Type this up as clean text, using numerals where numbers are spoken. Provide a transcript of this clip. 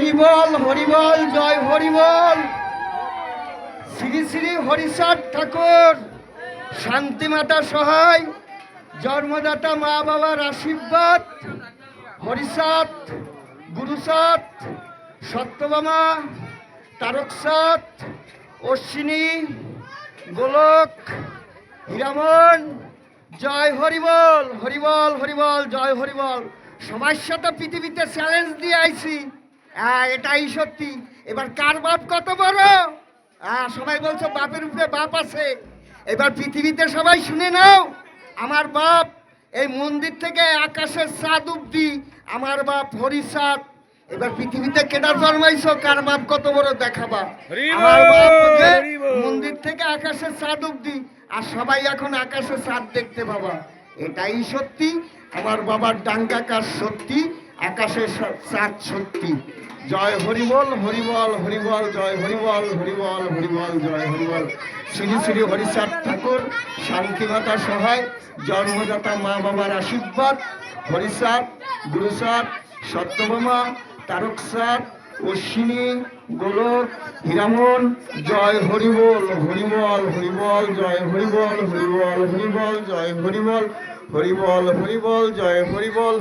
হরিবল হরিবল জয় হরিবল। শ্রী শ্রী হরিচাঁদ ঠাকুর শান্তিমাতা সহায়, জন্মদাতা মা বাবার আশীর্বাদ, হরিচাঁদ, গুরুচাঁদ, সত্যভামা, তারকচাঁদ, অশ্বিনী, গোলক, হীরামন, জয় হরিবল হরিবল হরিবল জয় হরিবল। সবার সাথে পৃথিবীতে চ্যালেঞ্জ দিয়ে আইছি, এটাই সত্যি। এবার কার বাপ কত বড়? সবাই বলছো বাপের উপরে বাপ আছে। এবার পৃথিবীতে সবাই শুনে নাও, আমার বাপ এই মন্দির থেকে আকাশের চাঁদ অব্দি আমার বাপ হরিচাঁদ। এবার পৃথিবীতে কেডা জন্মাইছো, কার বাপ কত বড় দেখাবা। আমার বাপ মন্দির থেকে আকাশের চাঁদ অব্দি, আর সবাই এখন আকাশের চাঁদ দেখতে পাবা। এটাই সত্যি, আমার বাবার ডাঙ্গাকার সত্যি, আকাশের চাঁদ সত্যি। জয় হরিবল হরিবল হরিবল জয় হরিবল হরিবল হরিবল জয় হরিবল। শ্রী শ্রী হরিচাঁদ ঠাকুর শান্তিমাতা সহায়, জন্মদাতা মা বাবার আশীর্বাদ, হরিচাঁদ, গুরুচাঁদ, সত্যভামা, তারকচাঁদ, অশ্বিনী, গোলক, হীরামন, জয় হরিবল হরিবল হরিবল জয় হরিবল হরিবল হরিবল জয় হরিবল হরিবল হরিবল জয় হরিবল।